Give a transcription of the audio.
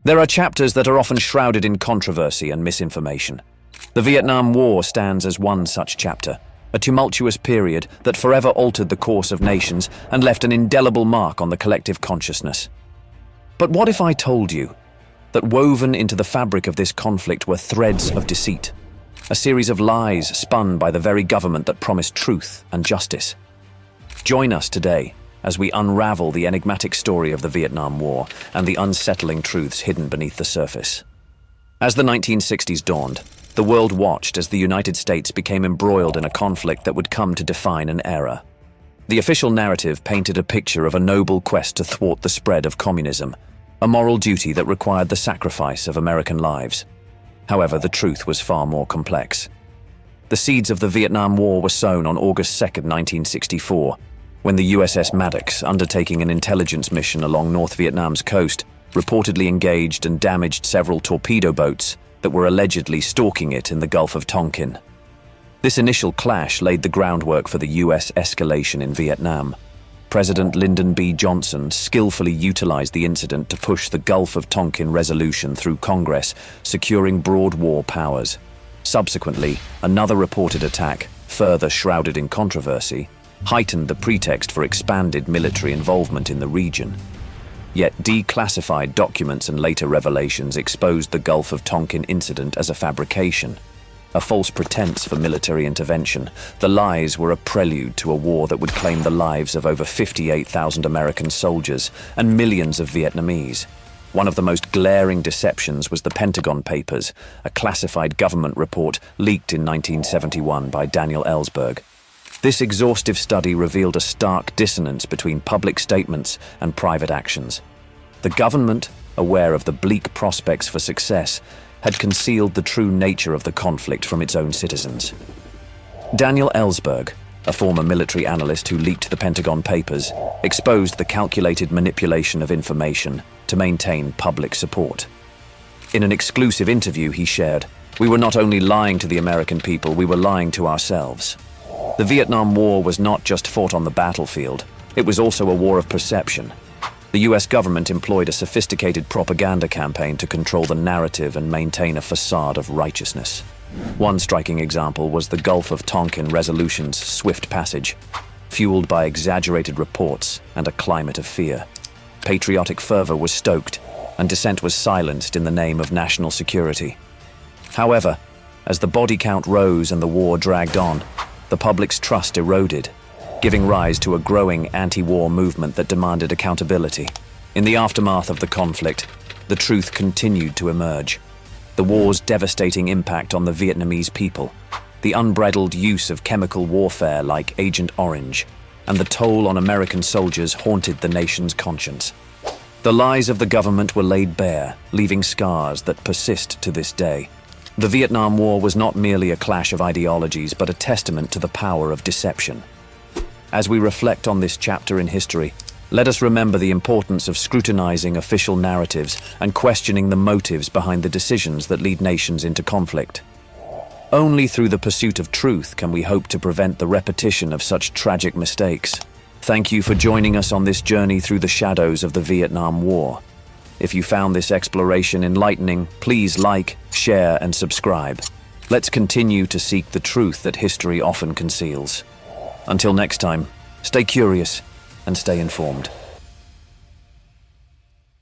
There are chapters that are often shrouded in controversy and misinformation. The Vietnam War stands as one such chapter, a tumultuous period that forever altered the course of nations and left an indelible mark on the collective consciousness. But what if I told you that woven into the fabric of this conflict were threads of deceit, a series of lies spun by the very government that promised truth and justice? Join us today as we unravel the enigmatic story of the Vietnam War and the unsettling truths hidden beneath the surface. As the 1960s dawned, the world watched as the United States became embroiled in a conflict that would come to define an era. The official narrative painted a picture of a noble quest to thwart the spread of communism, a moral duty that required the sacrifice of American lives. However, the truth was far more complex. The seeds of the Vietnam War were sown on August 2, 1964, when the USS Maddox, undertaking an intelligence mission along North Vietnam's coast, reportedly engaged and damaged several torpedo boats that were allegedly stalking it in the Gulf of Tonkin. This initial clash laid the groundwork for the U.S. escalation in Vietnam. President Lyndon B. Johnson skillfully utilized the incident to push the Gulf of Tonkin resolution through Congress, securing broad war powers. Subsequently, another reported attack, further shrouded in controversy, heightened the pretext for expanded military involvement in the region. Yet declassified documents and later revelations exposed the Gulf of Tonkin incident as a fabrication, a false pretense for military intervention. The lies were a prelude to a war that would claim the lives of over 58,000 American soldiers and millions of Vietnamese. One of the most glaring deceptions was the Pentagon Papers, a classified government report leaked in 1971 by Daniel Ellsberg. This exhaustive study revealed a stark dissonance between public statements and private actions. The government, aware of the bleak prospects for success, had concealed the true nature of the conflict from its own citizens. Daniel Ellsberg, a former military analyst who leaked the Pentagon Papers, exposed the calculated manipulation of information to maintain public support. In an exclusive interview he shared, "We were not only lying to the American people, we were lying to ourselves." The Vietnam War was not just fought on the battlefield, it was also a war of perception. The US government employed a sophisticated propaganda campaign to control the narrative and maintain a facade of righteousness. One striking example was the Gulf of Tonkin resolution's swift passage, fueled by exaggerated reports and a climate of fear. Patriotic fervor was stoked, and dissent was silenced in the name of national security. However, as the body count rose and the war dragged on, the public's trust eroded, giving rise to a growing anti-war movement that demanded accountability. In the aftermath of the conflict, the truth continued to emerge. The war's devastating impact on the Vietnamese people, the unbridled use of chemical warfare like Agent Orange, and the toll on American soldiers haunted the nation's conscience. The lies of the government were laid bare, leaving scars that persist to this day. The Vietnam War was not merely a clash of ideologies, but a testament to the power of deception. As we reflect on this chapter in history, let us remember the importance of scrutinizing official narratives and questioning the motives behind the decisions that lead nations into conflict. Only through the pursuit of truth can we hope to prevent the repetition of such tragic mistakes. Thank you for joining us on this journey through the shadows of the Vietnam War. If you found this exploration enlightening, please like, share, and subscribe. Let's continue to seek the truth that history often conceals. Until next time, stay curious and stay informed.